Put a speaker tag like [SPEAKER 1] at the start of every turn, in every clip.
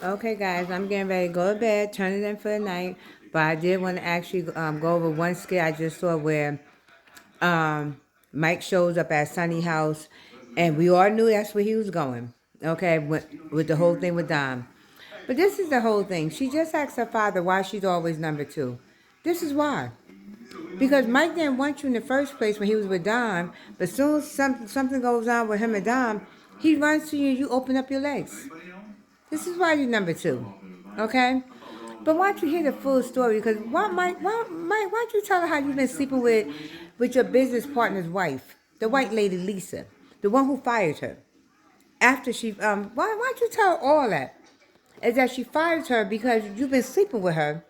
[SPEAKER 1] Okay, guys, I'm getting ready to go to bed, turn it in for the night. But I did want to actually go over one skit I just saw where Mike shows up at Sunny house, and we all knew that's where he was going. Okay, with the whole thing with Dom. But this is the whole thing. She just asked her father why she's always number two. This is why. Because Mike didn't want you in the first place when he was with Dom, but as soon as something goes on with him and Dom, he runs to you and you open up your legs. This is why you're number two. Okay? But why don't you hear the full story? Because Mike, why don't you tell her how you've been sleeping with your business partner's wife, the white lady Lisa, the one who fired her? After she, why don't you tell her all that? Is that she fired her because you've been sleeping with her,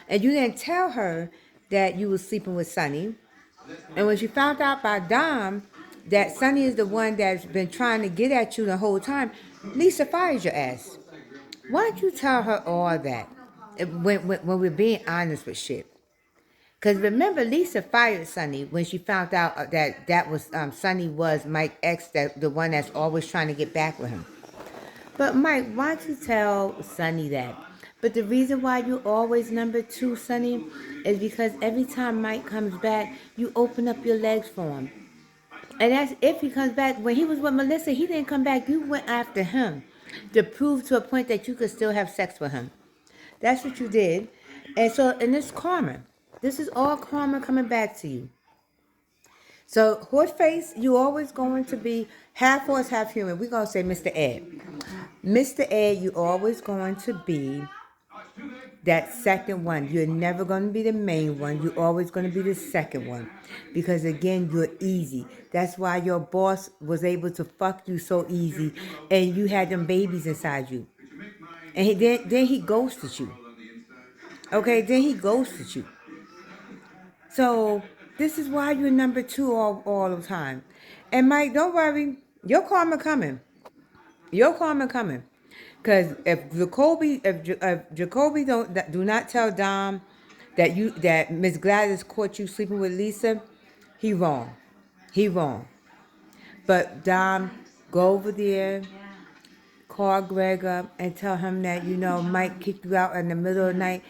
[SPEAKER 1] and you didn't tell her that you were sleeping with Sonny. And when she found out by Dom that Sonny is the one that's been trying to get at you the whole time, Lisa fired your ass. Why don't you tell her all that when we're being honest with shit? Because remember, Lisa fired Sonny when she found out that was Sonny was Mike's ex, that the one that's always trying to get back with him. But Mike, why don't you tell Sonny that? But the reason why you always number two, Sonny, is because every time Mike comes back, you open up your legs for him. And that's if he comes back. When he was with Melissa, he didn't come back. You went after him to prove to a point that you could still have sex with him. That's what you did. And it's karma. This is all karma coming back to you. So, Horseface, you always going to be half horse, half human. We're going to say Mr. Ed. Mr. Ed, you always going to be that second one. You're never going to be the main one. You're always going to be the second one. Because, again, you're easy. That's why your boss was able to fuck you so easy. And you had them babies inside you. And then he ghosted you. Okay, then he ghosted you. So this is why you're number two all the time. And Mike, don't worry, your karma coming. Your karma coming. Cause if Jacoby do not tell Dom that Miss Gladys caught you sleeping with Lisa, he wrong. He wrong. But Dom, go over there, call Greg up and tell him that, Mike kicked you out in the middle of the night.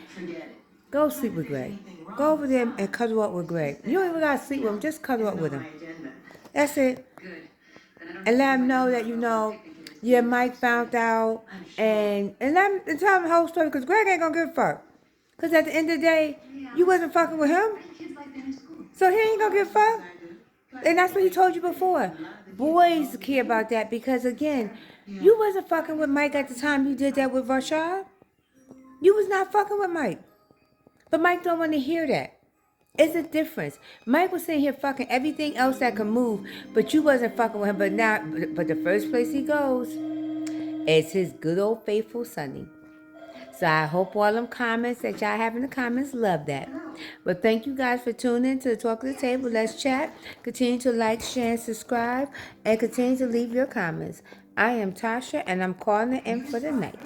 [SPEAKER 1] Go sleep with Greg. Go over there and cuddle up with Greg. You don't even gotta sleep with him, just cuddle up with him. That's it. And let him know that, yeah, Mike found out. And tell him the whole story, because Greg ain't gonna give a fuck. Because at the end of the day, you wasn't fucking with him. So he ain't gonna give a fuck. And that's what he told you before. Boys care about that because, again, you wasn't fucking with Mike at the time you did that with Rashad. You was not fucking with Mike. But Mike don't want to hear that. It's a difference. Mike was sitting here fucking everything else that could move, but you wasn't fucking with him. But the first place he goes is his good old faithful Sonny. So I hope all them comments that y'all have in the comments love that. But thank you guys for tuning in to the Talk of the Table. Let's chat. Continue to like, share, and subscribe. And continue to leave your comments. I am Tasha, and I'm calling it in for the night.